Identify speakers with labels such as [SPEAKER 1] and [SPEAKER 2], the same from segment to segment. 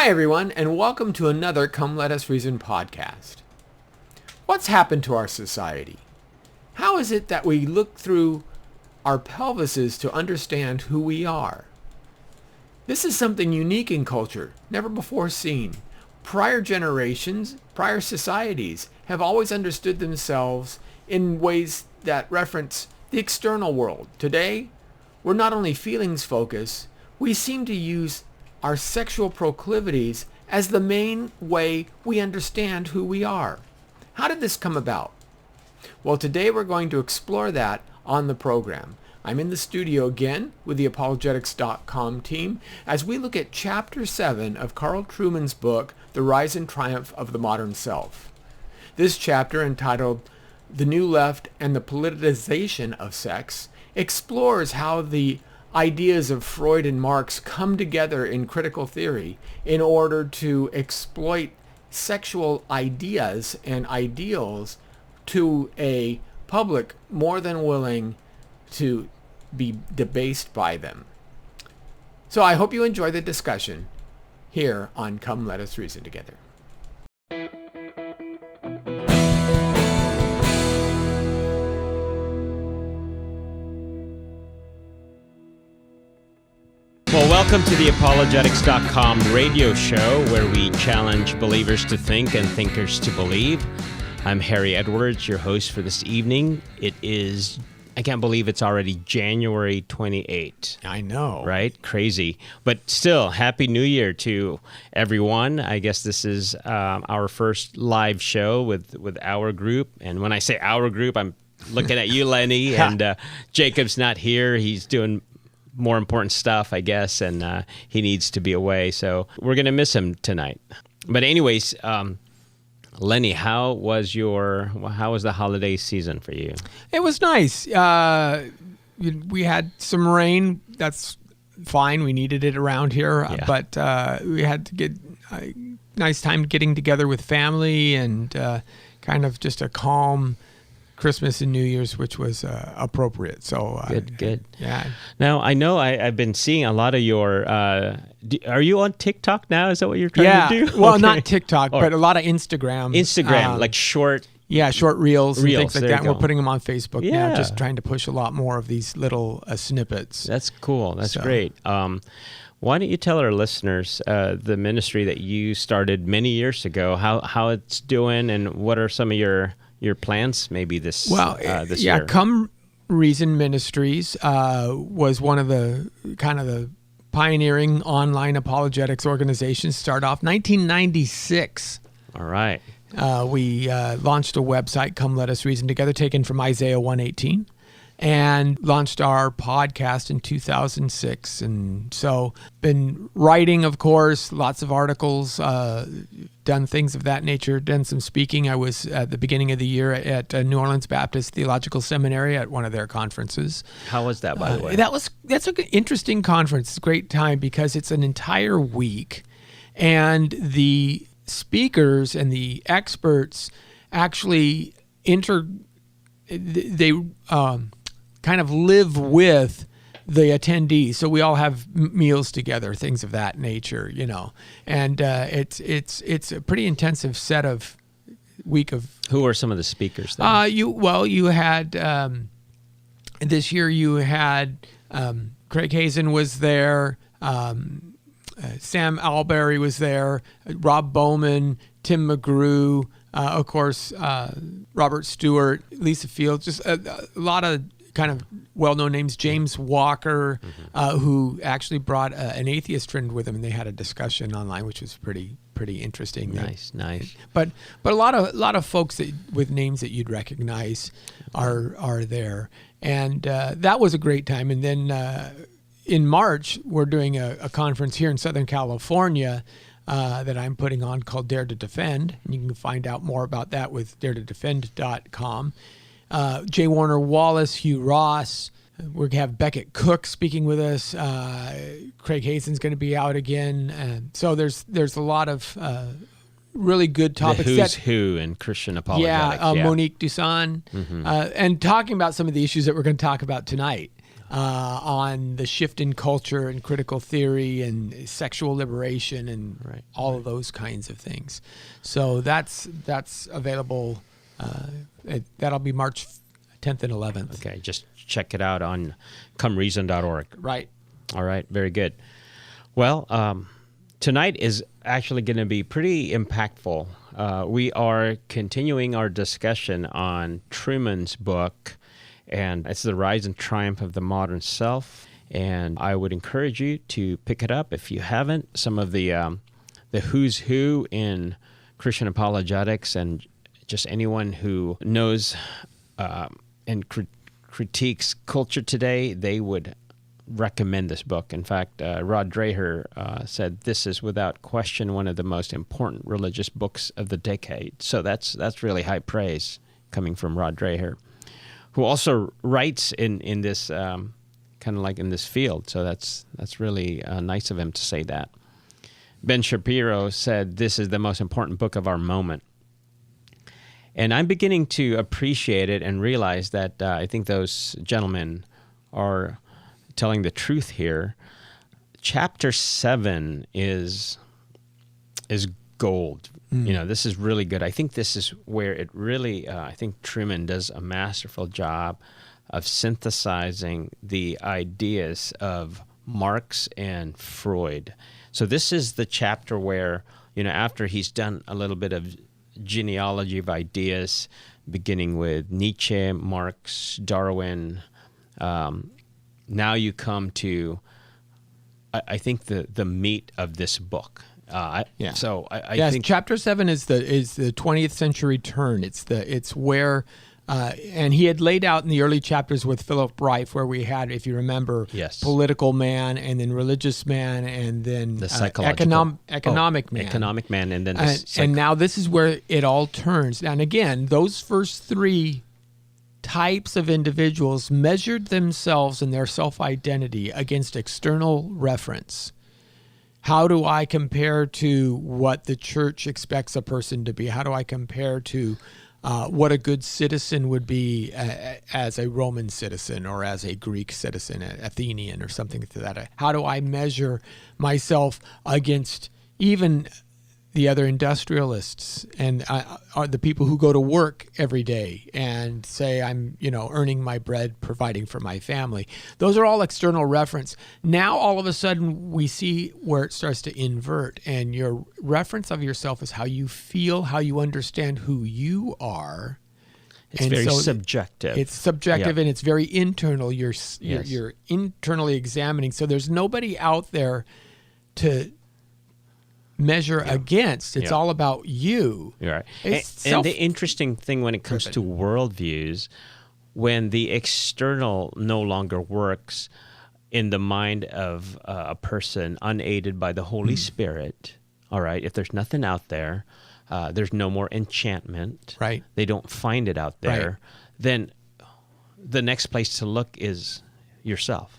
[SPEAKER 1] Hi, everyone, and welcome to another Come Let Us Reason podcast. What's happened to our society? How is it that we look through our pelvises to understand who we are? This is something unique in culture, never before seen. Prior generations, prior societies have always understood themselves in ways that reference the external world. Today, we're not only feelings focused, we seem to use our sexual proclivities as the main way we understand who we are. How did this come about? Well, today we're going to explore that on the program. I'm in the studio again with the apologetics.com team as we look at Chapter 7 of Carl Trueman's book, The Rise and Triumph of the Modern Self. This chapter, entitled The New Left and the Politicization of Sex, explores how the ideas of Freud and Marx come together in critical theory in order to exploit sexual ideas and ideals to a public more than willing to be debased by them. So I hope you enjoy the discussion here on Come Let Us Reason Together.
[SPEAKER 2] Well, welcome to the apologetics.com radio show where we challenge believers to think and thinkers to believe. I'm Harry Edwards, your host for this evening. I can't believe it's already January 28th.
[SPEAKER 1] I know.
[SPEAKER 2] Right? Crazy. But still, Happy New Year to everyone. I guess this is our first live show with our group. And when I say our group, I'm looking at you, Lenny, and Jacob's not here. He's doing more important stuff, I guess, and he needs to be away. So we're going to miss him tonight. But anyways, Lenny, how was the holiday season for you?
[SPEAKER 3] It was nice. We had some rain. That's fine. We needed it around here.
[SPEAKER 2] Yeah.
[SPEAKER 3] But we had to get a nice time getting together with family and kind of just a calm Christmas and New Year's, which was appropriate. So
[SPEAKER 2] Good.
[SPEAKER 3] Yeah.
[SPEAKER 2] Now, I know I've been seeing a lot of your... are you on TikTok now? Is that what you're trying to do?
[SPEAKER 3] Well,
[SPEAKER 2] Okay.
[SPEAKER 3] not TikTok, but a lot of Instagram.
[SPEAKER 2] Like short...
[SPEAKER 3] Yeah, short reels and
[SPEAKER 2] Reels,
[SPEAKER 3] things like
[SPEAKER 2] there
[SPEAKER 3] that.
[SPEAKER 2] you
[SPEAKER 3] We're
[SPEAKER 2] go.
[SPEAKER 3] putting them on Facebook
[SPEAKER 2] Yeah.
[SPEAKER 3] now, just trying to push a lot more of these little snippets.
[SPEAKER 2] That's cool. That's great. Why don't you tell our listeners the ministry that you started many years ago, how it's doing, and what are some of your plans maybe this year?
[SPEAKER 3] Come Reason Ministries was one of the kind of the pioneering online apologetics organizations. Start off 1996.
[SPEAKER 2] All right.
[SPEAKER 3] We launched a website, Come Let Us Reason Together, taken from Isaiah 1:18, and launched our podcast in 2006. And so been writing, of course, lots of articles, done things of that nature, done some speaking. I was at the beginning of the year at New Orleans Baptist Theological Seminary at one of their conferences.
[SPEAKER 2] How was that, by the way?
[SPEAKER 3] That's an interesting conference. It's a great time because it's an entire week, and the speakers and the experts actually kind of live with the attendees. So we all have meals together, things of that nature, and it's a pretty intensive set of week of.
[SPEAKER 2] Who are some of the speakers then?
[SPEAKER 3] You had this year you had Craig Hazen was there, Sam Alberry was there, Rob Bowman, Tim McGrew, of course, Robert Stewart, Lisa Fields, just a lot of kind of well-known names. James Walker, who actually brought an atheist friend with him, and they had a discussion online, which was pretty interesting.
[SPEAKER 2] Nice.
[SPEAKER 3] But a lot of folks with names that you'd recognize are there, and that was a great time. And then in March, we're doing a conference here in Southern California that I'm putting on called Dare to Defend. And you can find out more about that with daretodefend.com. J. Warner Wallace, Hugh Ross. We're going to have Beckett Cook speaking with us. Craig Hazen's going to be out again. So there's a lot of really good topics.
[SPEAKER 2] The who's who in Christian apologetics.
[SPEAKER 3] Monique Dusan. And talking about some of the issues that we're going to talk about tonight. on the shift in culture and critical theory and sexual liberation and all of those kinds of things. So that's available. That'll be March 10th and 11th.
[SPEAKER 2] Okay, just check it out on comereason.org.
[SPEAKER 3] Right.
[SPEAKER 2] All right, very good. Well, tonight is actually going to be pretty impactful. We are continuing our discussion on Truman's book, and it's The Rise and Triumph of the Modern Self. And I would encourage you to pick it up if you haven't. Some of the who's who in Christian apologetics and just anyone who knows and critiques culture today, they would recommend this book. In fact, Rod Dreher said this is without question one of the most important religious books of the decade. So that's really high praise coming from Rod Dreher, who also writes in this kind of like in this field. So that's really nice of him to say that. Ben Shapiro said this is the most important book of our moment. And I'm beginning to appreciate it and realize that I think those gentlemen are telling the truth here. Chapter 7 is gold. This is really good. I think this is where it really, I think Truman does a masterful job of synthesizing the ideas of Marx and Freud. So this is the chapter where, after he's done a little bit of genealogy of ideas, beginning with Nietzsche, Marx, Darwin, now you come to, I think, the meat of this book. So I think
[SPEAKER 3] Chapter 7 is the 20th century turn. It's where, and he had laid out in the early chapters with Philip Reif, where we had, if you remember, political man, and then religious man, and then
[SPEAKER 2] the psychological
[SPEAKER 3] economic man.
[SPEAKER 2] Economic man, and then
[SPEAKER 3] and now this is where it all turns. And again, those first three types of individuals measured themselves and their self-identity against external reference. How do I compare to what the church expects a person to be? How do I compare to what a good citizen would be as a Roman citizen or as a Greek citizen, Athenian or something to that? How do I measure myself against even the other industrialists and are the people who go to work every day and say, I'm, earning my bread, providing for my family? Those are all external reference. Now, all of a sudden, we see where it starts to invert, and your reference of yourself is how you feel, how you understand who you are.
[SPEAKER 2] It's very subjective.
[SPEAKER 3] It's subjective, and it's very internal. You're internally examining. So there's nobody out there to measure against. It's all about you.
[SPEAKER 2] You're right. And the interesting thing when it comes to worldviews, when the external no longer works in the mind of a person unaided by the Holy Spirit, all right, if there's nothing out there, there's no more enchantment,
[SPEAKER 3] right? They
[SPEAKER 2] don't find it out there, then the next place to look is yourself.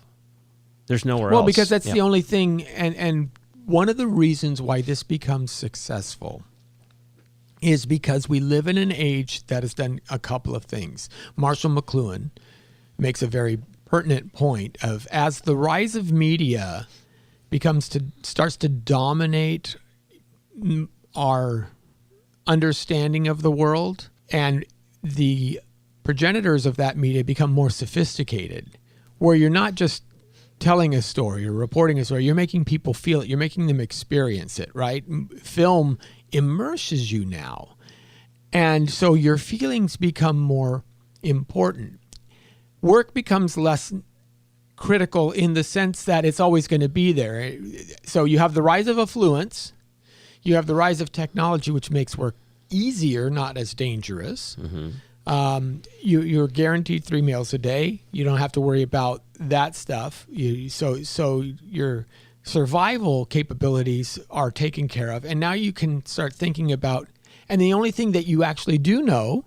[SPEAKER 2] There's nowhere else.
[SPEAKER 3] Well, because that's the only thing, and one of the reasons why this becomes successful is because we live in an age that has done a couple of things. Marshall McLuhan makes a very pertinent point of, as the rise of media starts to dominate our understanding of the world, and the progenitors of that media become more sophisticated, where you're not just telling a story or reporting a story, you're making people feel it, you're making them experience it, right? Film immerses you now. And so your feelings become more important. Work becomes less critical in the sense that it's always going to be there. So you have the rise of affluence, you have the rise of technology, which makes work easier, not as dangerous. You're guaranteed 3 meals a day. You don't have to worry about that stuff. So your survival capabilities are taken care of. And now you can start thinking about, and the only thing that you actually do know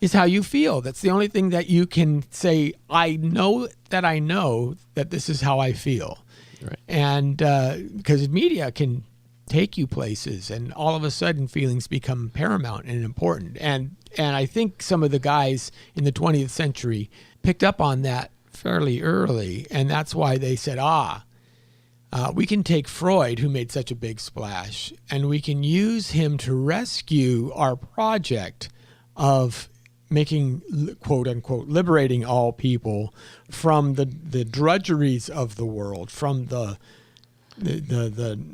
[SPEAKER 3] is how you feel. That's the only thing that you can say, I know that this is how I feel.
[SPEAKER 2] Right.
[SPEAKER 3] And because media can take you places, and all of a sudden feelings become paramount and important. And I think some of the guys in the 20th century picked up on that fairly early, and that's why they said, we can take Freud, who made such a big splash, and we can use him to rescue our project of making, quote unquote, liberating all people from the drudgeries of the world, from the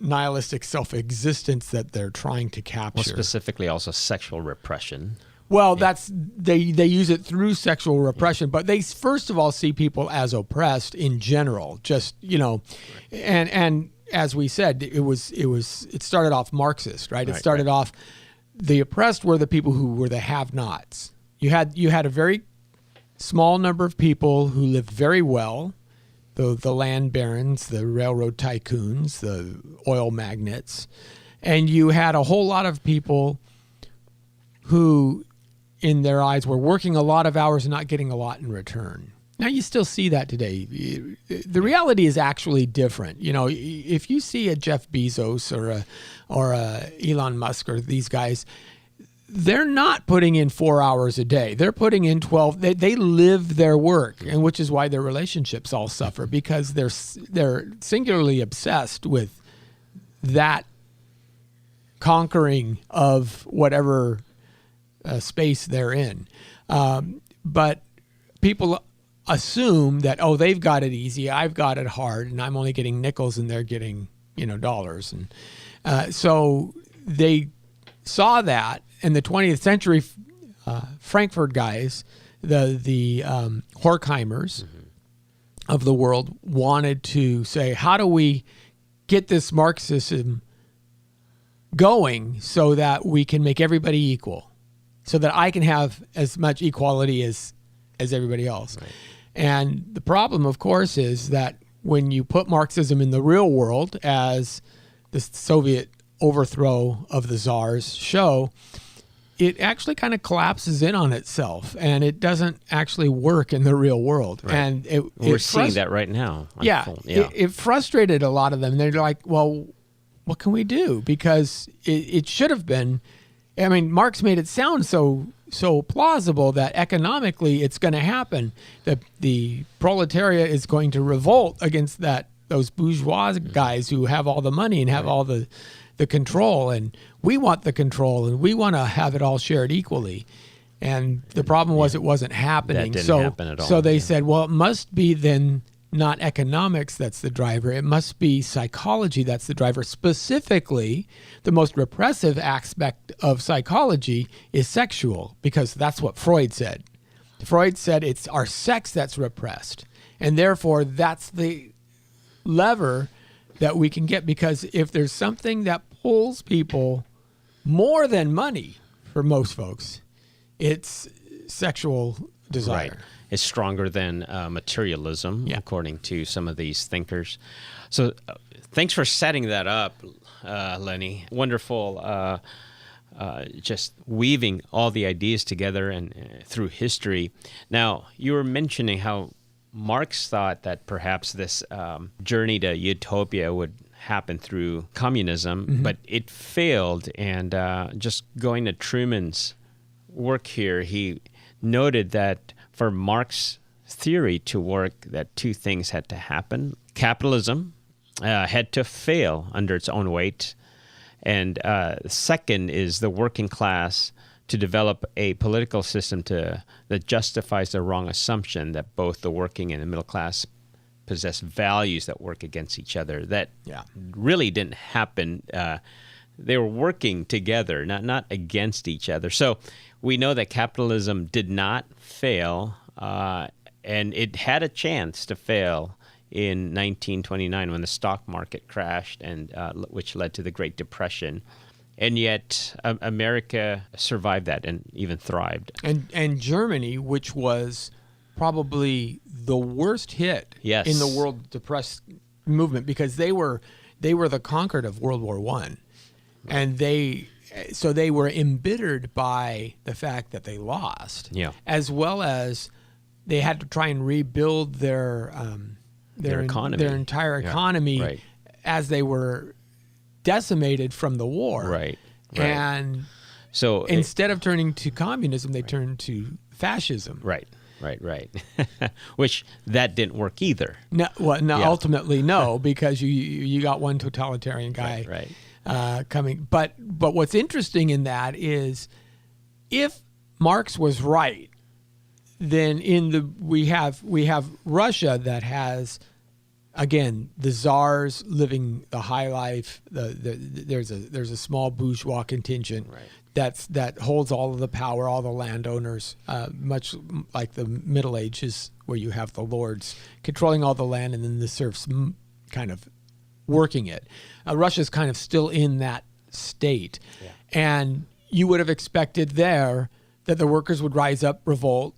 [SPEAKER 3] nihilistic self-existence that they're trying to capture.
[SPEAKER 2] Well, specifically also sexual repression.
[SPEAKER 3] Well, that's they use it through sexual repression, but they first of all see people as oppressed in general. Just and as we said, it started off Marxist, right? It started off the oppressed were the people who were the have-nots. You had a very small number of people who lived very well, the land barons, the railroad tycoons, the oil magnates, and you had a whole lot of people who, in their eyes, were working a lot of hours and not getting a lot in return. Now, you still see that today. The reality is actually different. If you see a Jeff Bezos or a Elon Musk or these guys, they're not putting in 4 hours a day. They're putting in 12. They live their work, and which is why their relationships all suffer, because they're singularly obsessed with that conquering of whatever space they're in. But people assume that, they've got it easy, I've got it hard, and I'm only getting nickels and they're getting, dollars. And so they saw that, and the 20th century Frankfurt guys, the Horkheimers of the world, wanted to say, how do we get this Marxism going so that we can make everybody equal, so that I can have as much equality as everybody else. Right. And the problem, of course, is that when you put Marxism in the real world, as the Soviet overthrow of the czars show, it actually kind of collapses in on itself, and it doesn't actually work in the real world. Right. And
[SPEAKER 2] we're seeing that right now.
[SPEAKER 3] It frustrated a lot of them. They're like, well, what can we do? Because it should have been, Marx made it sound so plausible that economically it's going to happen, that the proletariat is going to revolt against those bourgeois guys who have all the money and have all the control, and we want the control, and we want to have it all shared equally. And the problem was it wasn't happening.
[SPEAKER 2] That didn't happen at all.
[SPEAKER 3] So they said, well, it must be then not economics that's the driver. It must be psychology that's the driver. Specifically, the most repressive aspect of psychology is sexual, because that's what Freud said. Freud said it's our sex that's repressed, and therefore that's the lever that we can get, because if there's something that pulls people more than money for most folks, it's sexual desire.
[SPEAKER 2] Right. It's stronger than materialism, according to some of these thinkers. So thanks for setting that up, Lenny. Wonderful, just weaving all the ideas together and through history. Now, you were mentioning how Marx thought that perhaps this journey to utopia would happen through communism, but it failed. And just going to Truman's work here, he noted that for Marx's theory to work, that two things had to happen. Capitalism had to fail under its own weight. And second is the working class to develop a political system that justifies the wrong assumption that both the working and the middle class possess values that work against each other. That really didn't happen. They were working together, not against each other. So we know that capitalism did not fail, and it had a chance to fail in 1929 when the stock market crashed, and which led to the Great Depression. And yet America survived that and even thrived.
[SPEAKER 3] And Germany, which was probably the worst hit in the world depressed movement, because they were the conquered of World War I. And they were embittered by the fact that they lost, as well as they had to try and rebuild their
[SPEAKER 2] economy,
[SPEAKER 3] their entire economy, as they were decimated from the war.
[SPEAKER 2] Right.
[SPEAKER 3] And so instead of turning to communism, they turned to fascism.
[SPEAKER 2] Right. Right. Which that didn't work either.
[SPEAKER 3] No, well, no,
[SPEAKER 2] Yeah.
[SPEAKER 3] ultimately no, because you got one totalitarian guy
[SPEAKER 2] Right.
[SPEAKER 3] coming. But what's interesting in that is, if Marx was right, then we have Russia that has, again, the czars living the high life. There's a small bourgeois contingent that holds all of the power, all the landowners, much like the Middle Ages, where you have the lords controlling all the land and then the serfs kind of working it. Russia's kind of still in that state, and you would have expected there that the workers would rise up, revolt,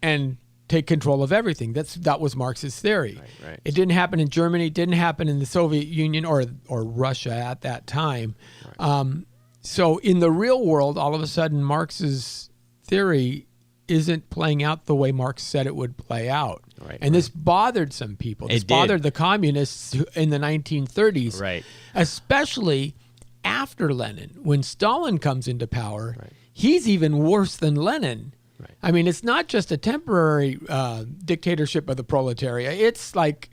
[SPEAKER 3] and take control of everything. That was Marx's theory.
[SPEAKER 2] Right.
[SPEAKER 3] It didn't happen in Germany. It didn't happen in the Soviet Union or Russia at that time.
[SPEAKER 2] Right.
[SPEAKER 3] So in the real world, all of a sudden, Marx's theory isn't playing out the way Marx said it would play out.
[SPEAKER 2] Right,
[SPEAKER 3] and this bothered some people. This
[SPEAKER 2] It did.
[SPEAKER 3] bothered the communists in the 1930s,
[SPEAKER 2] Right.
[SPEAKER 3] especially after Lenin. When Stalin comes into power, he's even worse than Lenin.
[SPEAKER 2] Right.
[SPEAKER 3] I mean, it's not just a temporary dictatorship of the proletariat. It's like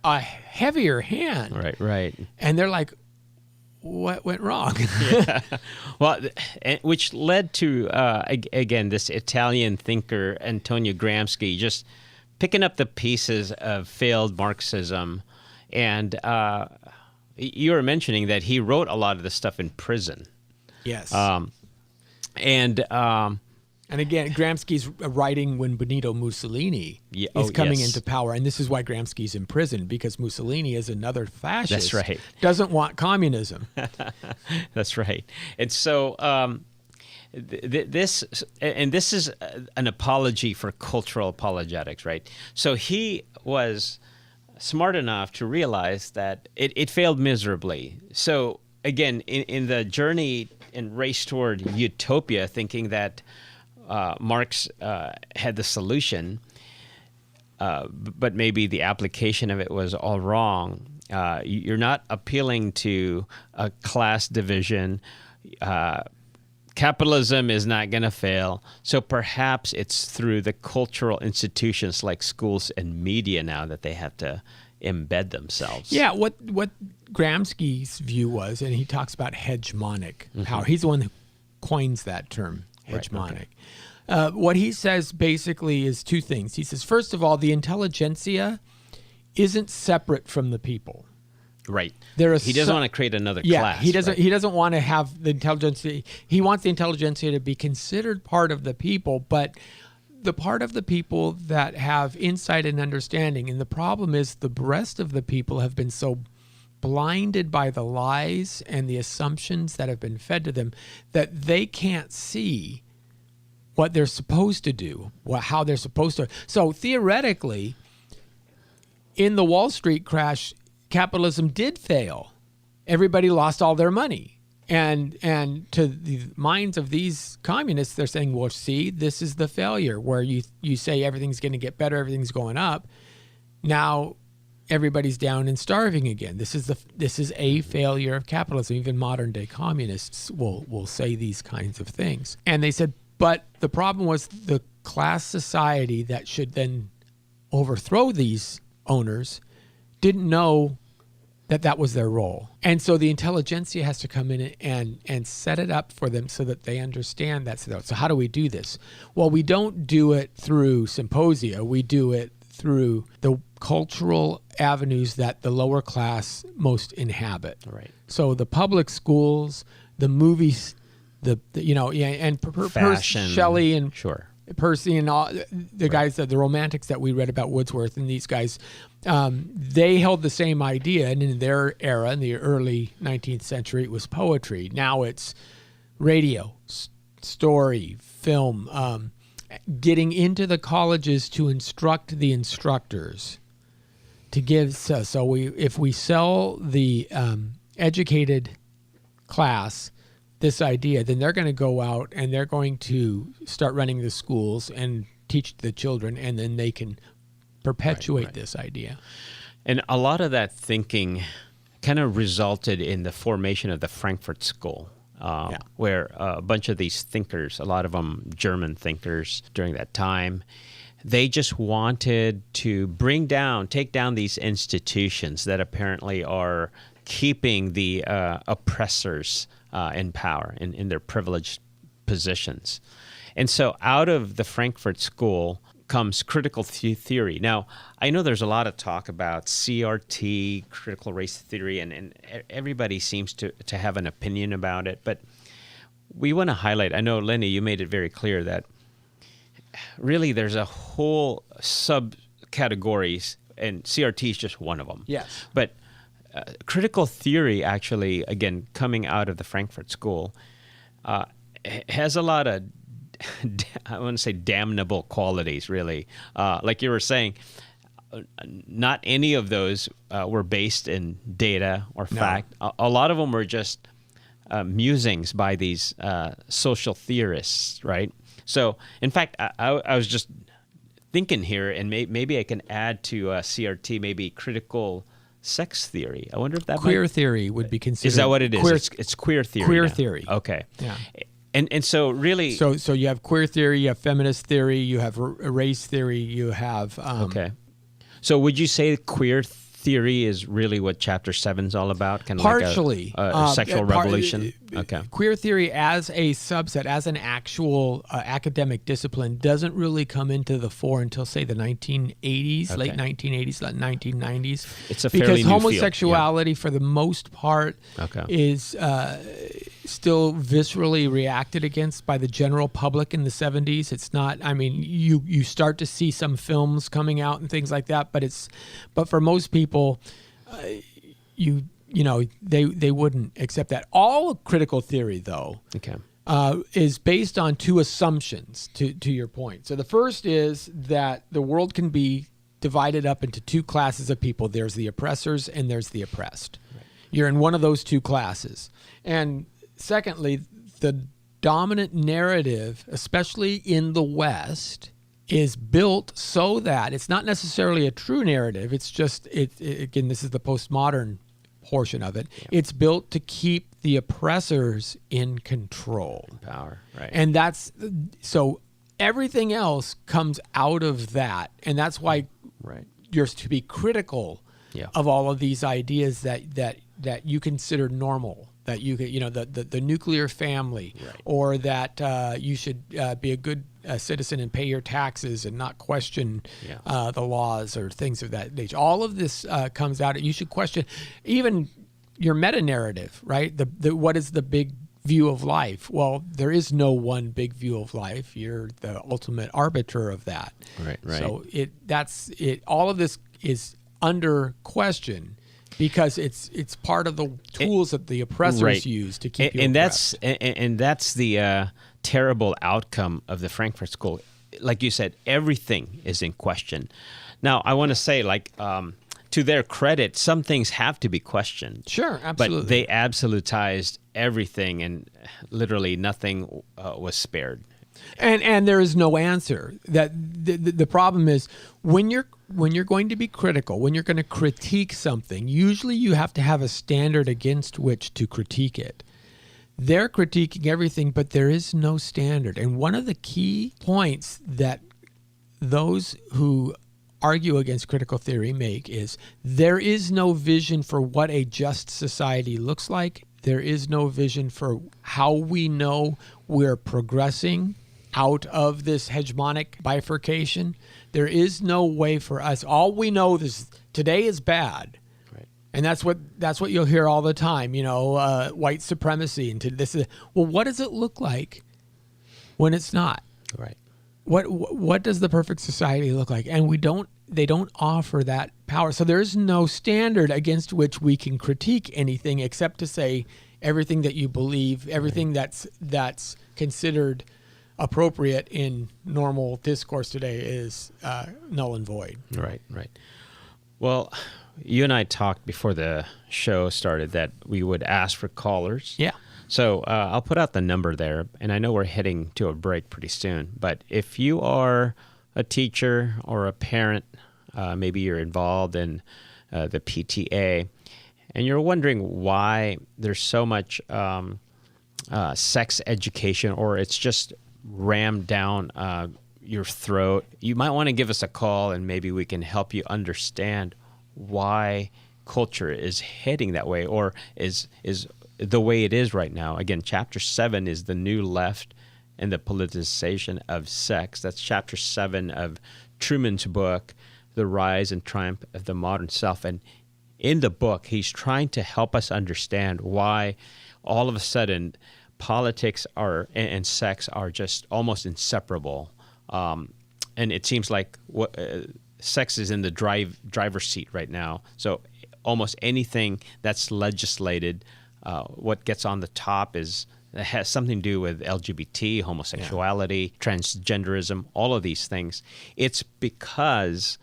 [SPEAKER 3] a heavier hand.
[SPEAKER 2] Right.
[SPEAKER 3] And they're like, what went wrong?
[SPEAKER 2] Well, which led to, again, this Italian thinker, Antonio Gramsci, just picking up the pieces of failed Marxism. And you were mentioning that he wrote a lot of this stuff in prison.
[SPEAKER 3] Yes. And again, Gramsci's writing when Benito Mussolini is coming into power. And this is why Gramsci's in prison, because Mussolini is another fascist.
[SPEAKER 2] That's right.
[SPEAKER 3] Doesn't want communism.
[SPEAKER 2] That's right. And so this is an apology for cultural apologetics, right? So he was smart enough to realize that it failed miserably. So again, in the journey and race toward utopia, thinking that Marx had the solution, but maybe the application of it was all wrong. You're not appealing to a class division. Capitalism is not going to fail. So perhaps it's through the cultural institutions like schools and media now that they have to embed themselves.
[SPEAKER 3] Yeah, what Gramsci's view was, and he talks about hegemonic power. He's the one who coins that term, hegemonic. What he says basically is two things. He says, first of all, the intelligentsia isn't separate from the people.
[SPEAKER 2] Right.
[SPEAKER 3] He
[SPEAKER 2] doesn't want to create another class.
[SPEAKER 3] He doesn't.
[SPEAKER 2] Right?
[SPEAKER 3] He doesn't want to have the intelligentsia. He wants the intelligentsia to be considered part of the people, but the part of the people that have insight and understanding. And the problem is the rest of the people have been so blinded by the lies and the assumptions that have been fed to them that they can't see what they're supposed to do, how they're supposed to. So theoretically, in the Wall Street crash, capitalism did fail. Everybody lost all their money. And to the minds of these communists, they're saying, well, see, this is the failure where you say everything's going to get better, everything's going up. Now everybody's down and starving again. This is a failure of capitalism. Even modern day communists will say these kinds of things. And they said, but the problem was the class society that should then overthrow these owners didn't know that was their role. And so the intelligentsia has to come in and set it up for them so that they understand that. So how do we do this? Well, we don't do it through symposia. We do it through the cultural avenues that the lower class most inhabit.
[SPEAKER 2] Right.
[SPEAKER 3] So the public schools, the movies, and
[SPEAKER 2] Fashion.
[SPEAKER 3] Shelley and
[SPEAKER 2] Sure.
[SPEAKER 3] Percy and all the guys, the romantics that we read about, Wordsworth and these guys, they held the same idea. And in their era, in the early 19th century, it was poetry. Now it's radio, story, film, getting into the colleges to instruct the instructors, to give. So if we sell the educated class this idea, then they're going to go out and they're going to start running the schools and teach the children, and then they can perpetuate this idea.
[SPEAKER 2] And a lot of that thinking kind of resulted in the formation of the Frankfurt School. where a bunch of these thinkers, a lot of them German thinkers during that time, they just wanted to take down these institutions that apparently are keeping the oppressors in power, in their privileged positions. And so out of the Frankfurt School comes critical theory. Now, I know there's a lot of talk about CRT, critical race theory, and everybody seems to have an opinion about it. But we want to highlight, I know, Lenny, you made it very clear that really there's a whole subcategories, and CRT is just one of them.
[SPEAKER 3] Yes.
[SPEAKER 2] But critical theory, actually, again, coming out of the Frankfurt School, has a lot of, I want to say, damnable qualities, really. Like you were saying, not any of those were based in data or fact. A lot of them were just musings by these social theorists, right? So, in fact, I was just thinking here, and maybe I can add to CRT, maybe critical sex theory. I wonder if that
[SPEAKER 3] queer theory would be considered.
[SPEAKER 2] Is that what it is? It's queer theory.
[SPEAKER 3] Queer
[SPEAKER 2] now.
[SPEAKER 3] theory.
[SPEAKER 2] Okay.
[SPEAKER 3] Yeah.
[SPEAKER 2] And so really.
[SPEAKER 3] So you have queer theory, you have feminist theory, you have race theory, you have.
[SPEAKER 2] Okay. So would you say queer theory is really what Chapter 7 is all about? Kind of
[SPEAKER 3] partially.
[SPEAKER 2] like a sexual revolution? Okay.
[SPEAKER 3] Queer theory as a subset, as an actual academic discipline, doesn't really come into the fore until, say, the 1980s, late 1980s, late 1990s.
[SPEAKER 2] It's a fairly
[SPEAKER 3] because
[SPEAKER 2] new
[SPEAKER 3] homosexuality, for the most part, is still viscerally reacted against by the general public in the 70s. It's not, I mean, you start to see some films coming out and things like that, but for most people, they wouldn't accept that. All critical theory, though, is based on two assumptions, to your point. So the first is that the world can be divided up into two classes of people. There's the oppressors and there's the oppressed. Right. You're in one of those two classes. And secondly, the dominant narrative, especially in the West, is built so that it's not necessarily a true narrative. It's just, again, this is the postmodern portion of it. Yeah. It's built to keep the oppressors in control.
[SPEAKER 2] In power, right.
[SPEAKER 3] And so everything else comes out of that. And that's why you're to be critical of all of these ideas that you consider normal. That you could, the nuclear family, or that you should be a good citizen and pay your taxes and not question the laws or things of that nature. All of this comes out. You should question even your meta narrative, right? The what is the big view of life? Well, there is no one big view of life. You're the ultimate arbiter of that.
[SPEAKER 2] Right.
[SPEAKER 3] So that's it. All of this is under question. Because it's part of the tools that the oppressors use to keep you oppressed.
[SPEAKER 2] That's the terrible outcome of the Frankfurt School. Like you said, everything is in question. Now, I want to say, to their credit, some things have to be questioned.
[SPEAKER 3] Sure, absolutely.
[SPEAKER 2] But they absolutized everything, and literally nothing was spared.
[SPEAKER 3] And there is no answer. That the problem is when you're going to be critical, when you're going to critique something, usually you have to have a standard against which to critique it. They're critiquing everything, but there is no standard. And one of the key points that those who argue against critical theory make is there is no vision for what a just society looks like. There is no vision for how we know we're progressing out of this hegemonic bifurcation. There is no way for us. All we know is today is bad. Right. And that's what you'll hear all the time, white supremacy and this is, well, what does it look like when it's not?
[SPEAKER 2] Right.
[SPEAKER 3] What does the perfect society look like? And they don't offer that power. So there's no standard against which we can critique anything except to say everything that you believe, everything that's considered appropriate in normal discourse today is null and void.
[SPEAKER 2] Right. Well, you and I talked before the show started that we would ask for callers.
[SPEAKER 3] Yeah.
[SPEAKER 2] So I'll put out the number there, and I know we're heading to a break pretty soon. But if you are a teacher or a parent, maybe you're involved in the PTA, and you're wondering why there's so much sex education, or it's just rammed down your throat, you might want to give us a call, and maybe we can help you understand why culture is heading that way, or is the way it is right now. Again, chapter 7 is the new left and the politicization of sex. That's chapter 7 of Truman's book, The Rise and Triumph of the Modern Self. And in the book, he's trying to help us understand why all of a sudden politics and sex are just almost inseparable. And it seems like sex is in the driver's seat right now. So almost anything that's legislated, what gets on the top it has something to do with LGBT, homosexuality, transgenderism, all of these things. It's because,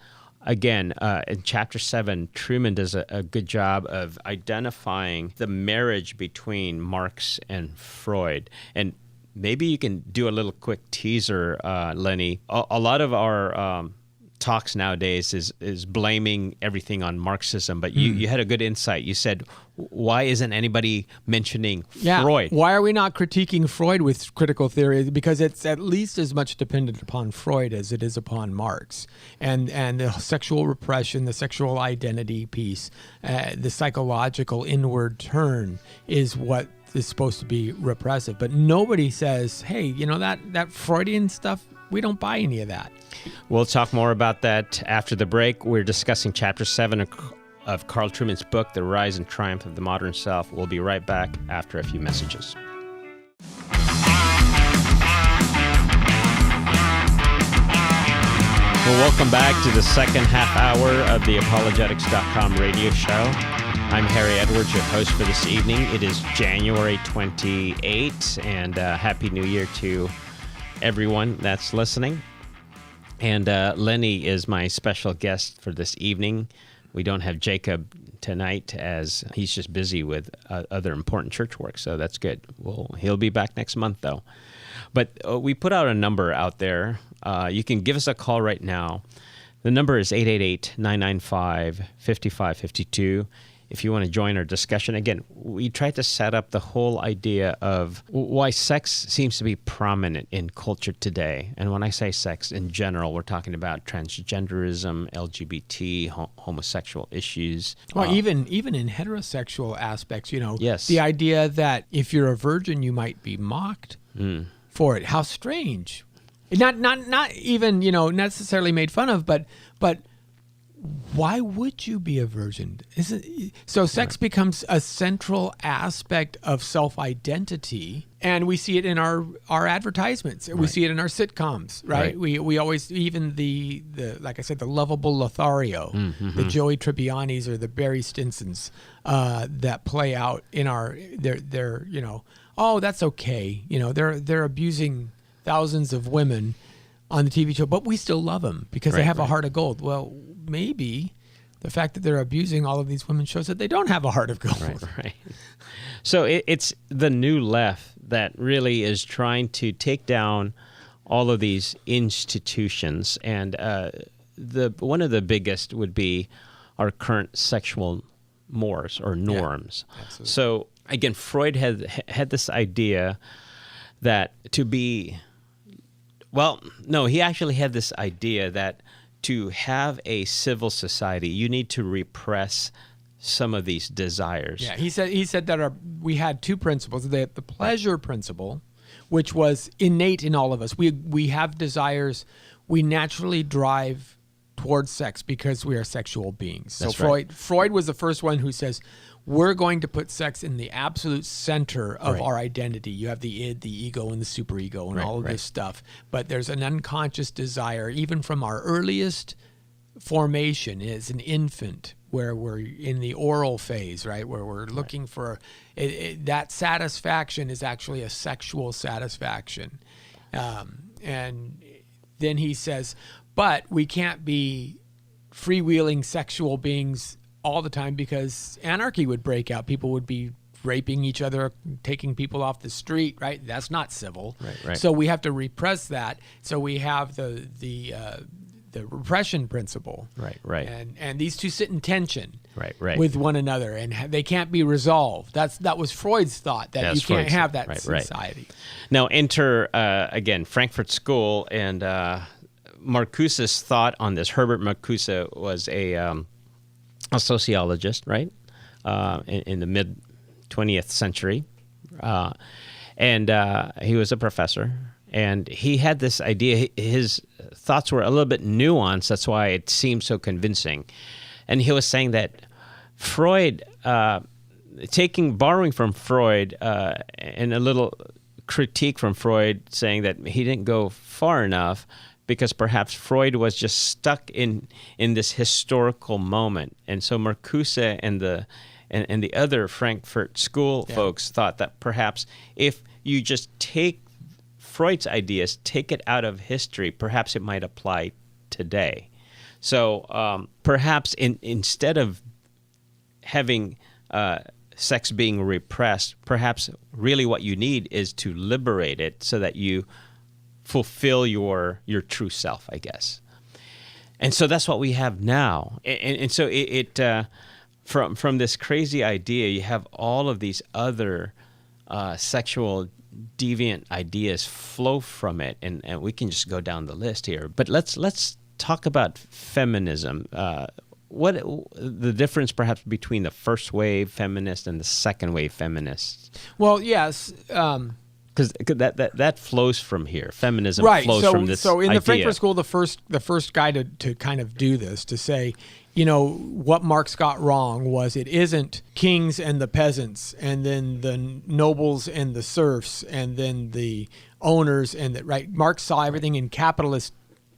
[SPEAKER 2] again, in Chapter 7, Truman does a good job of identifying the marriage between Marx and Freud. And maybe you can do a little quick teaser, Lenny. A lot of our talks nowadays is blaming everything on Marxism, but you had a good insight. You said, why isn't anybody mentioning Freud?
[SPEAKER 3] Why are we not critiquing Freud with critical theory? Because it's at least as much dependent upon Freud as it is upon Marx. And the sexual repression, the sexual identity piece, the psychological inward turn is what is supposed to be repressive. But nobody says, hey, that Freudian stuff, we don't buy any of that.
[SPEAKER 2] We'll talk more about that after the break. We're discussing Chapter 7 of Carl Truman's book, The Rise and Triumph of the Modern Self. We'll be right back after a few messages. Well, welcome back to the second half hour of the Apologetics.com radio show. I'm Harry Edwards, your host for this evening. It is January 28th, and Happy New Year to everyone that's listening. And Lenny is my special guest for this evening. We don't have Jacob tonight as he's just busy with other important church work, so that's good. He'll be back next month, though. But we put out a number out there. You can give us a call right now. The number is 888-995-5552. If you want to join our discussion. Again, we tried to set up the whole idea of why sex seems to be prominent in culture today. And when I say sex in general, we're talking about transgenderism, LGBT, homosexual issues.
[SPEAKER 3] Well, even in heterosexual aspects,
[SPEAKER 2] Yes.
[SPEAKER 3] The idea that if you're a virgin, you might be mocked for it. How strange. Not even, necessarily made fun of, but why would you be a virgin? So sex becomes a central aspect of self-identity, and we see it in our advertisements. We see it in our sitcoms, right? We always, even the like I said, the lovable Lothario, the Joey Tribbianis or the Barry Stinsons that play out in their oh, that's okay. They're abusing thousands of women on the TV show, but we still love them because they have a heart of gold. Well, maybe the fact that they're abusing all of these women shows that they don't have a heart of gold.
[SPEAKER 2] Right. So it's the new left that really is trying to take down all of these institutions, and one of the biggest would be our current sexual mores or norms. Yeah, so again, Freud had this idea that he actually had this idea that to have a civil society, you need to repress some of these desires.
[SPEAKER 3] Yeah, he said that we had two principles. The pleasure principle, which was innate in all of us. We have desires. We naturally drive towards sex because we are sexual beings.
[SPEAKER 2] That's
[SPEAKER 3] so
[SPEAKER 2] right.
[SPEAKER 3] Freud was the first one who says, we're going to put sex in the absolute center of our identity. You have the id, the ego, and the superego, and all of this stuff. But there's an unconscious desire, even from our earliest formation as an infant, where we're in the oral phase, right? Where we're looking for that satisfaction is actually a sexual satisfaction. And then he says, but we can't be freewheeling sexual beings all the time because anarchy would break out. People would be raping each other, taking people off the street, right? That's not civil.
[SPEAKER 2] Right.
[SPEAKER 3] So we have to repress that. So we have the the repression principle.
[SPEAKER 2] Right.
[SPEAKER 3] And these two sit in tension
[SPEAKER 2] Right.
[SPEAKER 3] with one another, and they can't be resolved. That was Freud's thought, that you can't have that society.
[SPEAKER 2] Now enter, again, Frankfurt School, and Marcuse's thought on this. Herbert Marcuse was a sociologist, right, in the mid-20th century. And he was a professor, and he had this idea. His thoughts were a little bit nuanced. That's why it seemed so convincing. And he was saying that Freud, borrowing from Freud, and a little critique from Freud, saying that he didn't go far enough because perhaps Freud was just stuck in this historical moment. And so Marcuse and the other Frankfurt School folks thought that perhaps if you just take Freud's ideas, take it out of history, perhaps it might apply today. So perhaps instead of having sex being repressed, perhaps really what you need is to liberate it so that you fulfill your true self, I guess. And so that's what we have now. And so it from this crazy idea, you have all of these other sexual deviant ideas flow from it, and we can just go down the list here. But let's talk about feminism. What the difference perhaps between the first wave feminists and the second wave feminists?
[SPEAKER 3] Well, yes.
[SPEAKER 2] Because that flows from here. Feminism flows from this
[SPEAKER 3] So in
[SPEAKER 2] idea.
[SPEAKER 3] the Frankfurt School, the first guy to kind of do this, to say, what Marx got wrong was it isn't kings and the peasants, and then the nobles and the serfs, and then the owners, and right. Marx saw everything in capitalist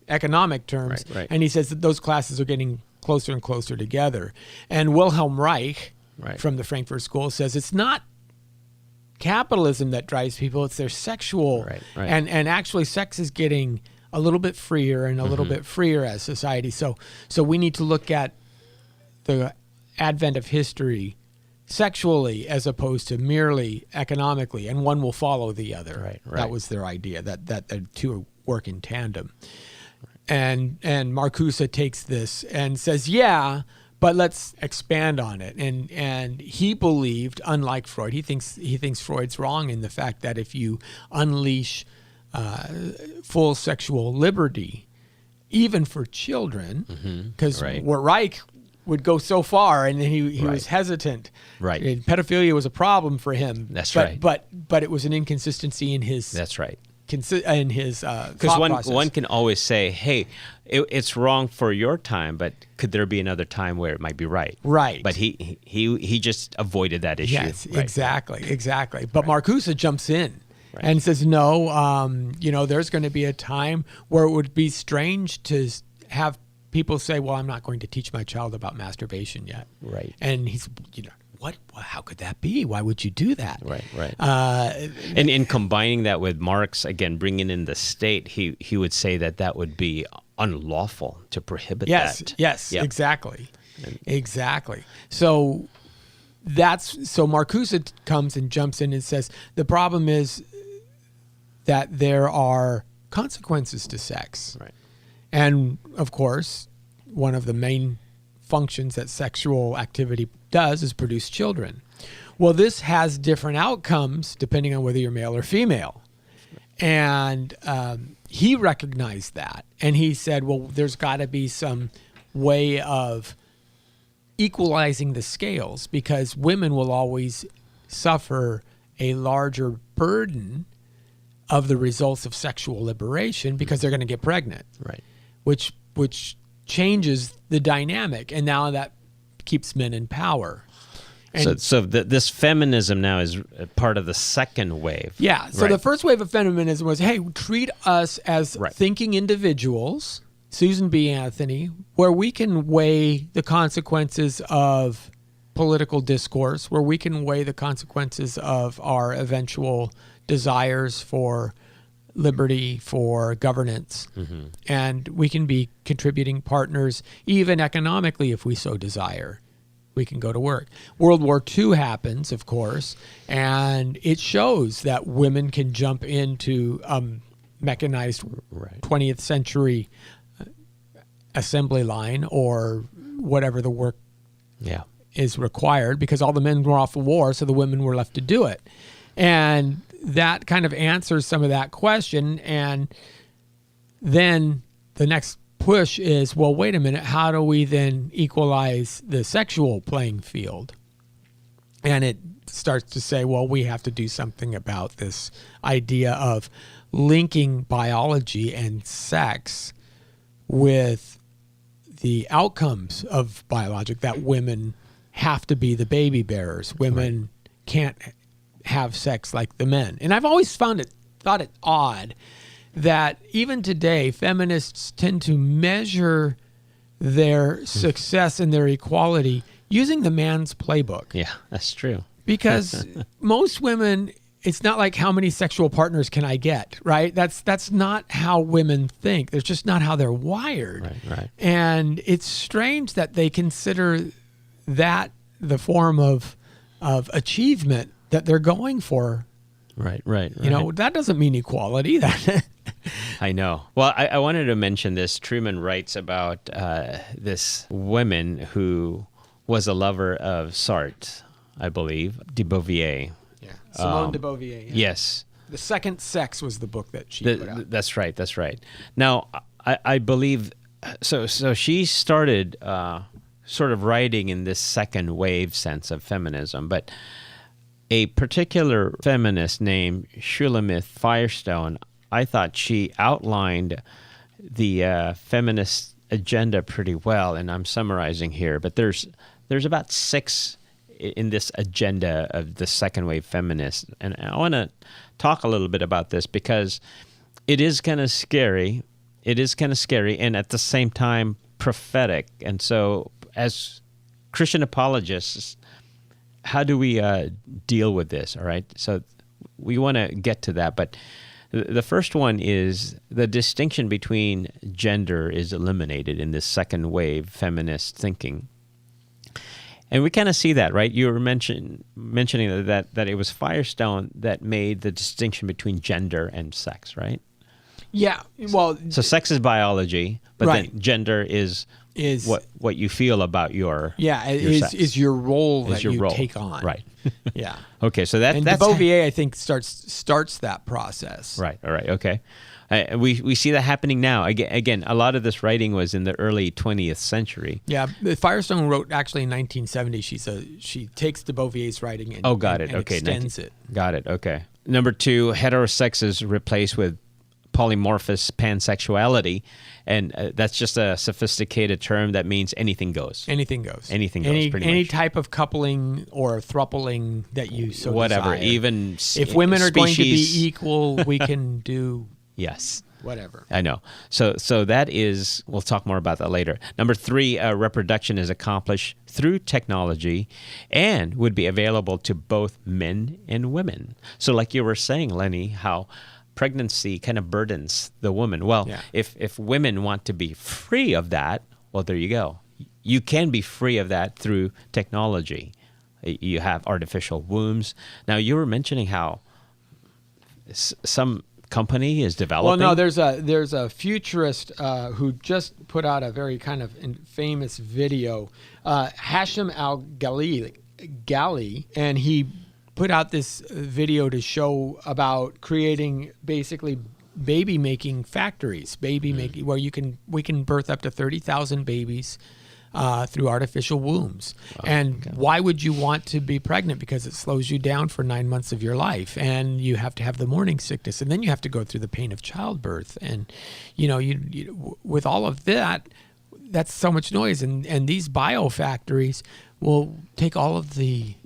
[SPEAKER 3] economic terms,
[SPEAKER 2] Right.
[SPEAKER 3] and he says that those classes are getting closer and closer together. And Wilhelm Reich from the Frankfurt School says it's not capitalism that drives people, it's their sexual and actually sex is getting a little bit freer and a little bit freer as society. So we need to look at the advent of history sexually as opposed to merely economically, and one will follow the other. That was their idea, that the two work in tandem. And Marcuse takes this and says, but let's expand on it. And he believed, unlike Freud, he thinks Freud's wrong in the fact that if you unleash full sexual liberty, even for children, because Reich would go so far, and he was hesitant. And pedophilia was a problem for him.
[SPEAKER 2] That's right.
[SPEAKER 3] But it was an inconsistency in his.
[SPEAKER 2] That's right.
[SPEAKER 3] In his
[SPEAKER 2] because one can always say, hey, it's wrong for your time, but could there be another time where it might be right? But he just avoided that issue.
[SPEAKER 3] Yes, exactly. But Marcuse jumps in and says, no, there's going to be a time where it would be strange to have people say, well, I'm not going to teach my child about masturbation yet. And he's, what? How could that be? Why would you do that?
[SPEAKER 2] And in combining that with Marx, again, bringing in the state, he would say that would be unlawful to prohibit that.
[SPEAKER 3] Yes, exactly. So Marcuse comes and jumps in and says, the problem is that there are consequences to sex. And of course, one of the main functions that sexual activity does is produce children. Well, this has different outcomes depending on whether you're male or female. And he recognized that. And he said, well, there's got to be some way of equalizing the scales, because women will always suffer a larger burden of the results of sexual liberation because they're going to get pregnant. Which changes the dynamic, and now that keeps men in power. And
[SPEAKER 2] so this feminism now is part of the second wave.
[SPEAKER 3] So the first wave of feminism was, hey, treat us as thinking individuals, Susan B. Anthony, where we can weigh the consequences of political discourse, where we can weigh the consequences of our eventual desires for liberty, for governance, and we can be contributing partners even economically if we so desire. We can go to work. World War II happens, of course, and it shows that women can jump into mechanized 20th century assembly line or whatever the work
[SPEAKER 2] Yeah.
[SPEAKER 3] is required, because all the men were off to war, so the women were left to do it. And that kind of answers some of that question. And then the next push is, well, wait a minute, how do we then equalize the sexual playing field? And it starts to say, well, we have to do something about this idea of linking biology and sex with the outcomes of biologic, that women have to be the baby bearers. Women can't have sex like the men. And I've always thought it odd that even today, feminists tend to measure their success and their equality using the man's playbook.
[SPEAKER 2] Yeah, that's true.
[SPEAKER 3] Because most women, it's not like how many sexual partners can I get, right? That's not how women think. That's just not how they're wired.
[SPEAKER 2] Right.
[SPEAKER 3] And it's strange that they consider that the form of achievement that they're going for.
[SPEAKER 2] Right.
[SPEAKER 3] You know, that doesn't mean equality.
[SPEAKER 2] I know. Well, I wanted to mention this. Truman writes about this woman who was a lover of Sartre, I believe, de Beauvoir.
[SPEAKER 3] Yeah, Simone de Beauvoir. Yeah.
[SPEAKER 2] Yes.
[SPEAKER 3] The Second Sex was the book that she put out.
[SPEAKER 2] That's right. Now, I believe, so she started sort of writing in this second wave sense of feminism, but a particular feminist named Shulamith Firestone, I thought she outlined the feminist agenda pretty well, and I'm summarizing here, but there's about 6 in this agenda of the second wave feminists, and I want to talk a little bit about this because it is kind of scary. It is kind of scary, and at the same time prophetic. And so, as Christian apologists, how do we deal with this? All right, so we want to get to that, but the first one is the distinction between gender is eliminated in this second wave feminist thinking. And we kind of see that, right? You were mentioning that it was Firestone that made the distinction between gender and sex, right?
[SPEAKER 3] Yeah. Well,
[SPEAKER 2] so sex is biology, but
[SPEAKER 3] right.
[SPEAKER 2] then gender is what you feel about your sex.
[SPEAKER 3] Is your role
[SPEAKER 2] is
[SPEAKER 3] that
[SPEAKER 2] your
[SPEAKER 3] you
[SPEAKER 2] role.
[SPEAKER 3] take on.
[SPEAKER 2] Right.
[SPEAKER 3] Yeah.
[SPEAKER 2] Okay, so that's
[SPEAKER 3] de Beauvoir, I think, starts that process.
[SPEAKER 2] Right. All right. Okay. We see that happening now. Again, a lot of this writing was in the early 20th century.
[SPEAKER 3] Yeah, Firestone wrote actually in 1970. She takes de Beauvoir's writing and extends it.
[SPEAKER 2] Got it. Okay. Number 2, heterosex is replaced with polymorphous pansexuality, and that's just a sophisticated term that means anything goes.
[SPEAKER 3] Anything goes.
[SPEAKER 2] Anything goes.
[SPEAKER 3] Any type of coupling or thrupling that you so
[SPEAKER 2] whatever.
[SPEAKER 3] desire.
[SPEAKER 2] Even
[SPEAKER 3] if women are going to be
[SPEAKER 2] species.
[SPEAKER 3] equal, we can do.
[SPEAKER 2] Yes.
[SPEAKER 3] Whatever.
[SPEAKER 2] I know. So that is, we'll talk more about that later. Number 3, reproduction is accomplished through technology and would be available to both men and women. So like you were saying, Lenny, how pregnancy kind of burdens the woman. Well,
[SPEAKER 3] yeah.
[SPEAKER 2] if women want to be free of that, well, there you go. You can be free of that through technology. You have artificial wombs. Now, you were mentioning how some company is developing.
[SPEAKER 3] Well, no, there's a futurist who just put out a very kind of famous video, Hashem Al-Ghali, and he put out this video to show about creating basically baby making factories, making where we can birth up to 30,000 babies through artificial wombs. Why would you want to be pregnant? Because it slows you down for 9 months of your life, and you have to have the morning sickness, and then you have to go through the pain of childbirth, and you with all of that, that's so much noise, and these biofactories will take all of the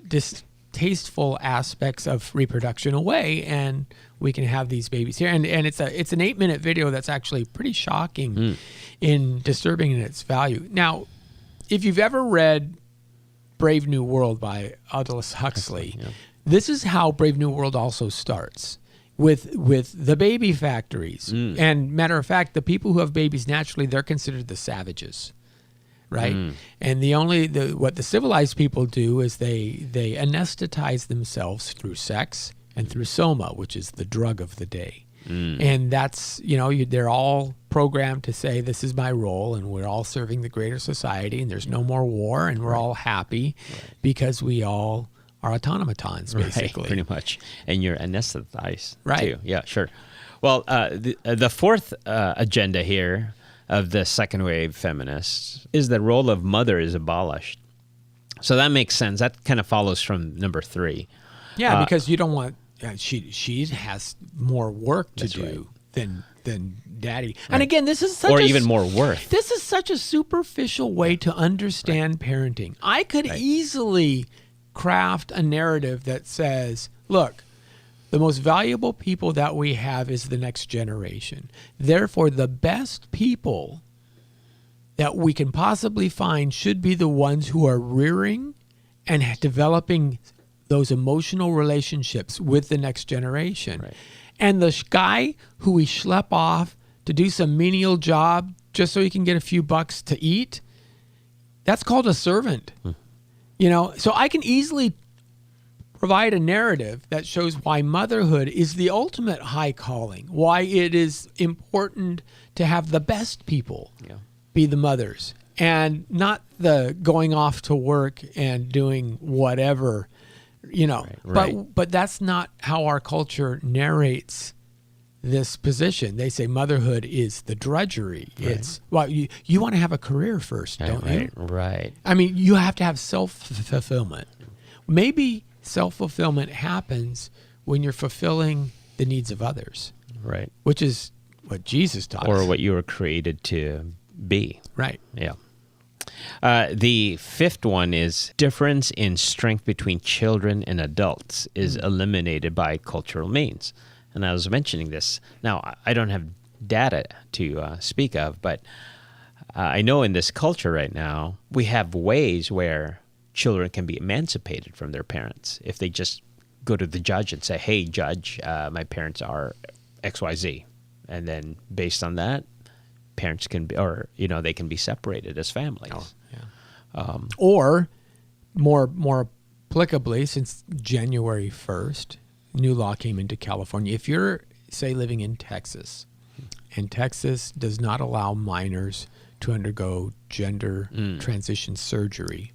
[SPEAKER 3] distasteful aspects of reproduction away, and we can have these babies here. And it's an 8-minute video that's actually pretty shocking and disturbing in its value. Now, if you've ever read Brave New World by Aldous Huxley, this is how Brave New World also starts, with the baby factories. And matter of fact, the people who have babies naturally, they're considered the savages. Right. And what the civilized people do is they anesthetize themselves through sex and through soma, which is the drug of the day. And that's, they're all programmed to say, this is my role, and we're all serving the greater society, and there's no more war, and we're all happy because we all are automatons, basically.
[SPEAKER 2] Right, pretty much. And you're anesthetized,
[SPEAKER 3] right?
[SPEAKER 2] Too. Yeah, sure. Well, the fourth agenda here of the second wave feminists is the role of mother is abolished. So that makes sense. That kind of follows from number 3.
[SPEAKER 3] Yeah, because you don't want she has more work to do than daddy. Right. And again, this is such
[SPEAKER 2] even more worth.
[SPEAKER 3] This is such a superficial way to understand parenting. I could easily craft a narrative that says, look, the most valuable people that we have is the next generation. Therefore, the best people that we can possibly find should be the ones who are rearing and developing those emotional relationships with the next generation.
[SPEAKER 2] Right.
[SPEAKER 3] And the guy who we schlep off to do some menial job just so he can get a few bucks to eat, that's called a servant. So I can easily provide a narrative that shows why motherhood is the ultimate high calling, why it is important to have the best people be the mothers, and not the going off to work and doing whatever, But that's not how our culture narrates this position. They say motherhood is the drudgery. Right. It's, you want to have a career first, don't you?
[SPEAKER 2] Right.
[SPEAKER 3] I mean, you have to have self-fulfillment. Maybe self-fulfillment happens when you're fulfilling the needs of others.
[SPEAKER 2] Right.
[SPEAKER 3] Which is what Jesus taught us.
[SPEAKER 2] Or what you were created to be.
[SPEAKER 3] Right.
[SPEAKER 2] Yeah. The fifth one is difference in strength between children and adults is eliminated by cultural means. And I was mentioning this. Now, I don't have data to speak of, but I know in this culture right now, we have ways where children can be emancipated from their parents if they just go to the judge and say, hey, judge, my parents are XYZ. And then based on that, parents can be, or, they can be separated as families.
[SPEAKER 3] Oh, yeah. Or more applicably, since January 1st, new law came into California. If you're, say, living in Texas, and Texas does not allow minors to undergo gender transition surgery,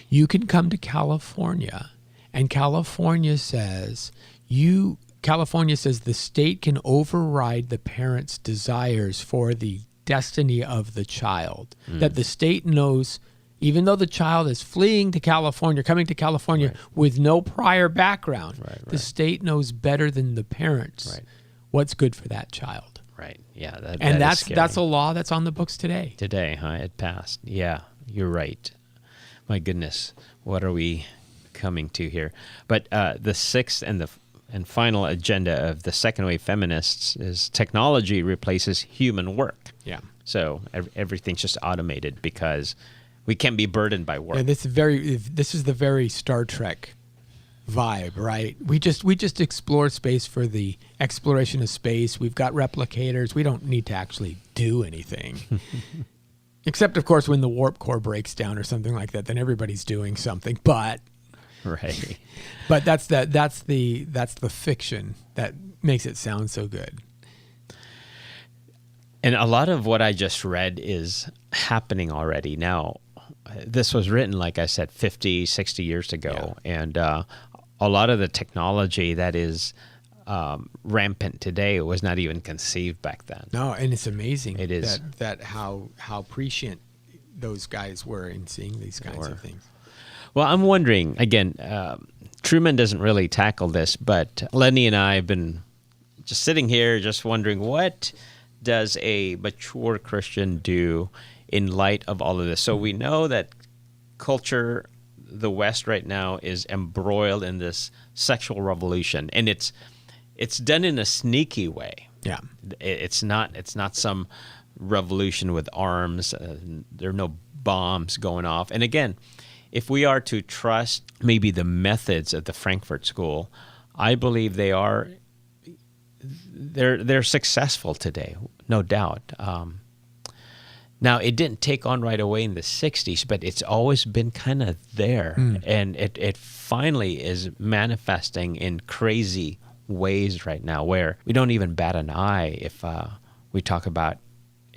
[SPEAKER 3] you can come to California, and California says the state can override the parent's desires for the destiny of the child. That the state knows, even though the child is fleeing to California, coming to California with no prior background, the state knows better than the parents what's good for that child.
[SPEAKER 2] Right. Yeah.
[SPEAKER 3] That's a law that's on the books today.
[SPEAKER 2] Today, huh? It passed. Yeah, you're right. My goodness, what are we coming to here? But the sixth and final agenda of the second wave feminists is technology replaces human work.
[SPEAKER 3] Yeah.
[SPEAKER 2] So everything's just automated because we can't be burdened by work.
[SPEAKER 3] And this is the very Star Trek vibe, right? We just explore space for the exploration of space. We've got replicators. We don't need to actually do anything. Except, of course, when the warp core breaks down or something like that, then everybody's doing something. But that's the fiction that makes it sound so good.
[SPEAKER 2] And a lot of what I just read is happening already now. This was written, like I said, 50, 60 years ago. Yeah. And a lot of the technology that is rampant today was not even conceived back then.
[SPEAKER 3] No, and it's amazing.
[SPEAKER 2] It is.
[SPEAKER 3] That how prescient those guys were in seeing these kinds of things.
[SPEAKER 2] Well, I'm wondering, again, Truman doesn't really tackle this, but Lenny and I have been just sitting here just wondering, what does a mature Christian do in light of all of this? So we know that culture, the West right now, is embroiled in this sexual revolution, and it's done in a sneaky way.
[SPEAKER 3] Yeah,
[SPEAKER 2] it's not some revolution with arms. There are no bombs going off. And again, if we are to trust maybe the methods of the Frankfurt School, I believe they're successful today, no doubt. Now, it didn't take on right away in the 60s, but it's always been kind of there. And it finally is manifesting in crazy ways right now where we don't even bat an eye if we talk about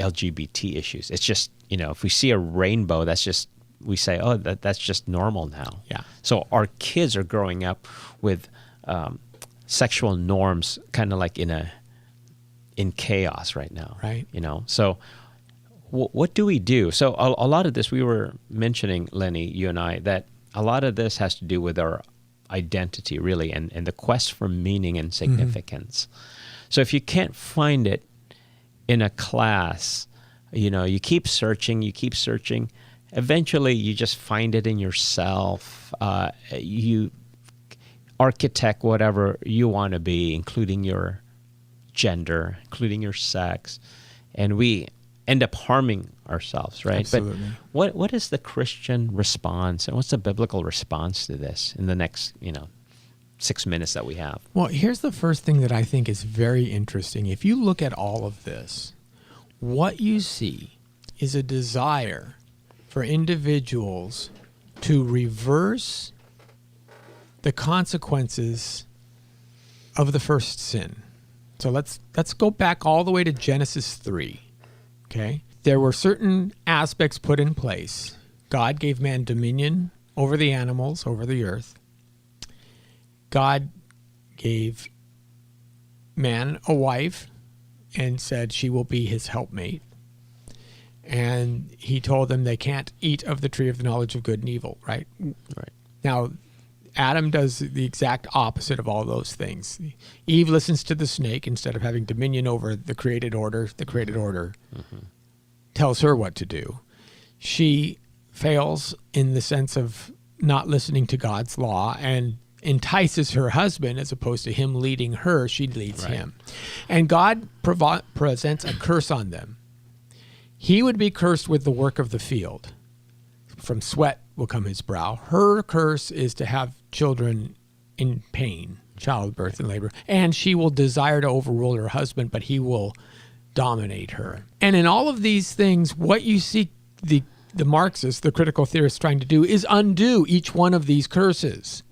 [SPEAKER 2] LGBT issues. It's just, if we see a rainbow, we say, oh, that's just normal now.
[SPEAKER 3] Yeah.
[SPEAKER 2] So our kids are growing up with sexual norms kind of like in chaos right now.
[SPEAKER 3] Right.
[SPEAKER 2] So what do we do? So a lot of this, we were mentioning, Lenny, you and I, that a lot of this has to do with our identity, really, and the quest for meaning and significance. So if you can't find it in a class, you keep searching, eventually you just find it in yourself. You architect whatever you want to be, including your gender, including your sex, and we end up harming ourselves, right?
[SPEAKER 3] Absolutely.
[SPEAKER 2] But what is the Christian response, and what's the biblical response to this in the next 6 minutes that we have?
[SPEAKER 3] Well, here's the first thing that I think is very interesting. If you look at all of this, what you see is a desire for individuals to reverse the consequences of the first sin. So let's go back all the way to Genesis 3. Okay? There were certain aspects put in place. God gave man dominion over the animals, over the earth. God gave man a wife and said she will be his helpmate. And he told them they can't eat of the tree of the knowledge of good and evil, right?
[SPEAKER 2] Right.
[SPEAKER 3] Now, Adam does the exact opposite of all those things. Eve listens to the snake instead of having dominion over the created order. The created order tells her what to do. She fails in the sense of not listening to God's law and entices her husband as opposed to him leading her. She leads him. And God presents a curse on them. He would be cursed with the work of the field. From sweat will come his brow. Her curse is to have children in pain, childbirth and labor, and she will desire to overrule her husband, but he will dominate her. And in all of these things, what you see the Marxists, the critical theorists, trying to do is undo each one of these curses.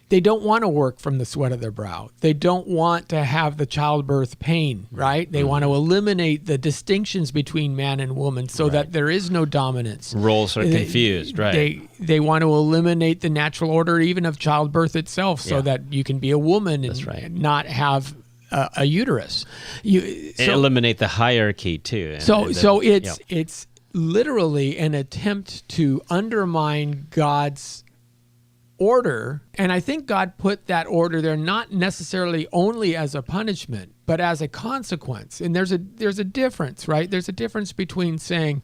[SPEAKER 3] They don't want to work from the sweat of their brow. They don't want to have the childbirth pain, right? They want to eliminate the distinctions between man and woman so that there is no dominance.
[SPEAKER 2] Roles are confused, right?
[SPEAKER 3] They want to eliminate the natural order even of childbirth itself so that you can be a woman and not have a uterus.
[SPEAKER 2] Eliminate the hierarchy too.
[SPEAKER 3] It's literally an attempt to undermine God's order, and I think God put that order there not necessarily only as a punishment, but as a consequence. And there's a difference, right? There's a difference between saying,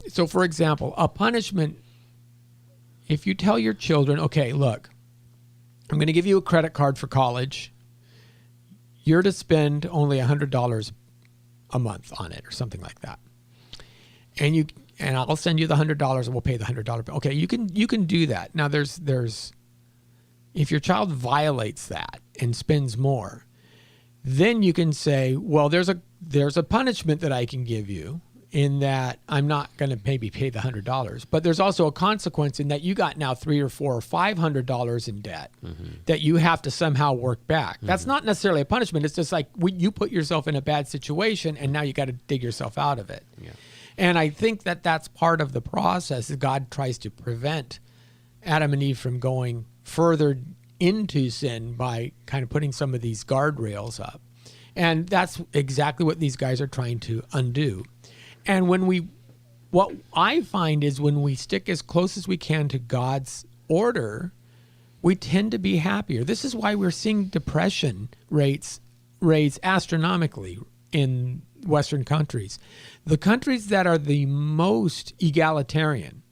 [SPEAKER 3] so for example, a punishment, if you tell your children, okay, look, I'm going to give you a credit card for college. You're to spend only $100 a month on it or something like that. And I'll send you the $100 and we'll pay the $100 bill. Okay, you can do that. Now there's if your child violates that and spends more, then you can say, well, there's a punishment that I can give you in that I'm not going to maybe pay the $100, but there's also a consequence in that you got now $300 or $400 or $500 in debt that you have to somehow work back. That's not necessarily a punishment. It's just like you put yourself in a bad situation and now you got to dig yourself out of it. Yeah. And I think that that's part of the process. God tries to prevent Adam and Eve from going further into sin by kind of putting some of these guardrails up. And that's exactly what these guys are trying to undo. And what I find is when we stick as close as we can to God's order, we tend to be happier. This is why we're seeing depression rates raise astronomically in Western countries. The countries that are the most egalitarian,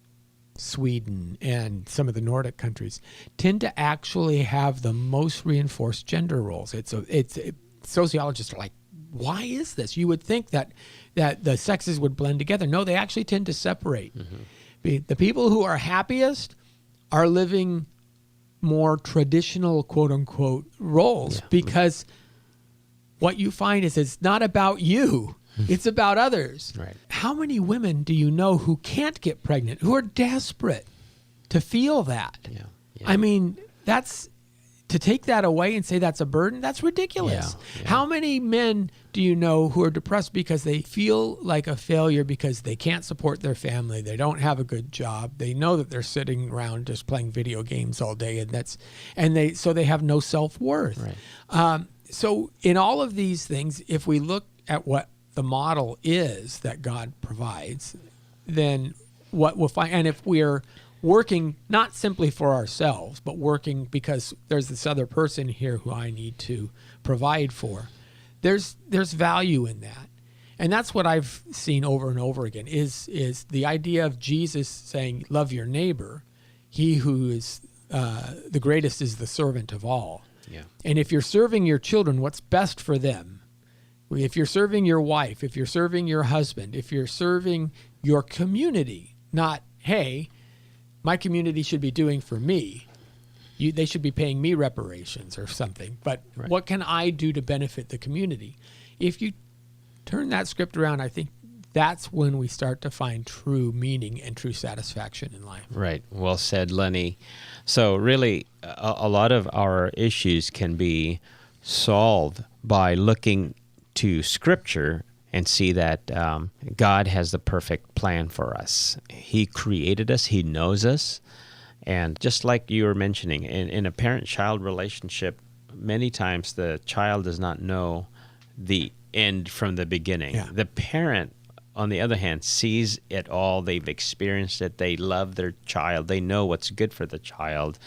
[SPEAKER 3] Sweden and some of the Nordic countries, tend to actually have the most reinforced gender roles. Sociologists are like, why is this? You would think that the sexes would blend together. No, they actually tend to separate. The people who are happiest are living more traditional, quote unquote, roles because what you find is it's not about you. It's about others.
[SPEAKER 2] Right.
[SPEAKER 3] How many women do you know who can't get pregnant, who are desperate to feel that?
[SPEAKER 2] Yeah.
[SPEAKER 3] I mean, that's to take that away and say that's a burden, that's ridiculous.
[SPEAKER 2] Yeah.
[SPEAKER 3] How many men do you know who are depressed because they feel like a failure because they can't support their family, they don't have a good job, they know that they're sitting around just playing video games all day, so they have no self-worth.
[SPEAKER 2] Right.
[SPEAKER 3] So in all of these things, if we look at what the model is that God provides, then what we'll find, and if we're working not simply for ourselves, but working because there's this other person here who I need to provide for, there's value in that. And that's what I've seen over and over again is the idea of Jesus saying, love your neighbor. He who is the greatest is the servant of all.
[SPEAKER 2] Yeah.
[SPEAKER 3] And if you're serving your children, what's best for them? If you're serving your wife, if you're serving your husband, if you're serving your community, not, hey, my community should be doing for me. They should be paying me reparations or something. But
[SPEAKER 2] Right.
[SPEAKER 3] What can I do to benefit the community? If you turn that script around, I think that's when we start to find true meaning and true satisfaction in life.
[SPEAKER 2] Right. Well said, Lenny. So really, a lot of our issues can be solved by looking to Scripture and see that God has the perfect plan for us. He created us. He knows us. And just like you were mentioning, in a parent-child relationship, many times the child does not know the end from the beginning.
[SPEAKER 3] Yeah.
[SPEAKER 2] The parent, on the other hand, sees it all. They've experienced it. They love their child. They know what's good for the child.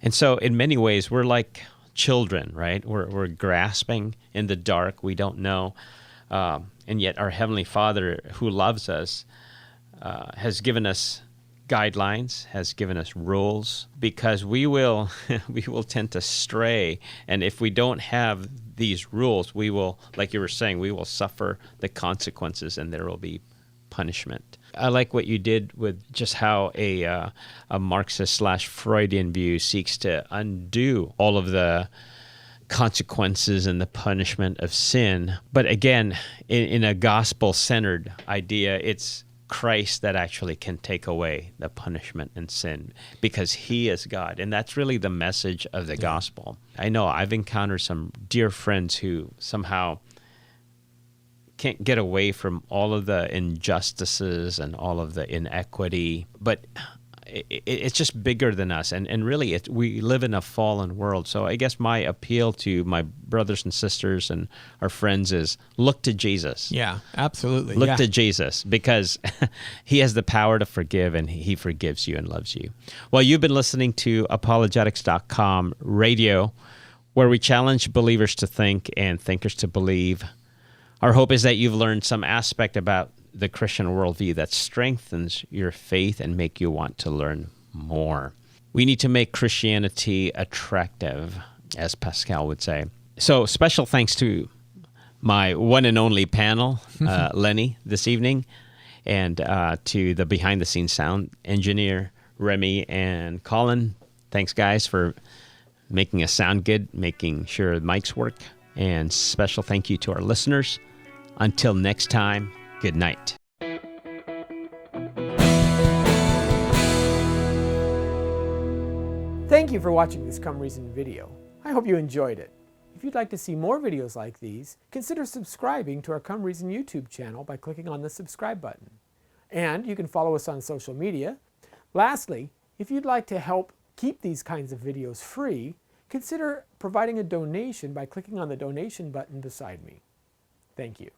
[SPEAKER 2] And so in many ways, we're like children, right? We're grasping in the dark. We don't know. And yet our Heavenly Father, who loves us, has given us guidelines, has given us rules, because we will tend to stray. And if we don't have these rules, we will, like you were saying, we will suffer the consequences, and there will be punishment. I like what you did with just how a Marxist/Freudian view seeks to undo all of the consequences and the punishment of sin. But again, in a gospel-centered idea, it's Christ that actually can take away the punishment and sin, because he is God. And that's really the message of the gospel. I know I've encountered some dear friends who somehow can't get away from all of the injustices and all of the inequity, but it's just bigger than us. And really, we live in a fallen world. So I guess my appeal to my brothers and sisters and our friends is look to Jesus.
[SPEAKER 3] Yeah, absolutely.
[SPEAKER 2] Look to Jesus, because he has the power to forgive, and he forgives you and loves you. Well, you've been listening to apologetics.com radio, where we challenge believers to think and thinkers to believe. Our hope is that you've learned some aspect about the Christian worldview that strengthens your faith and make you want to learn more. We need to make Christianity attractive, as Pascal would say. So special thanks to my one and only panel, Lenny, this evening, and to the behind-the-scenes sound engineer, Remy and Colin. Thanks, guys, for making us sound good, making sure the mics work. And special thank you to our listeners. Until next time, good night.
[SPEAKER 1] Thank you for watching this Come Reason video. I hope you enjoyed it. If you'd like to see more videos like these, consider subscribing to our Come Reason YouTube channel by clicking on the subscribe button. And you can follow us on social media. Lastly, if you'd like to help keep these kinds of videos free, consider providing a donation by clicking on the donation button beside me. Thank you.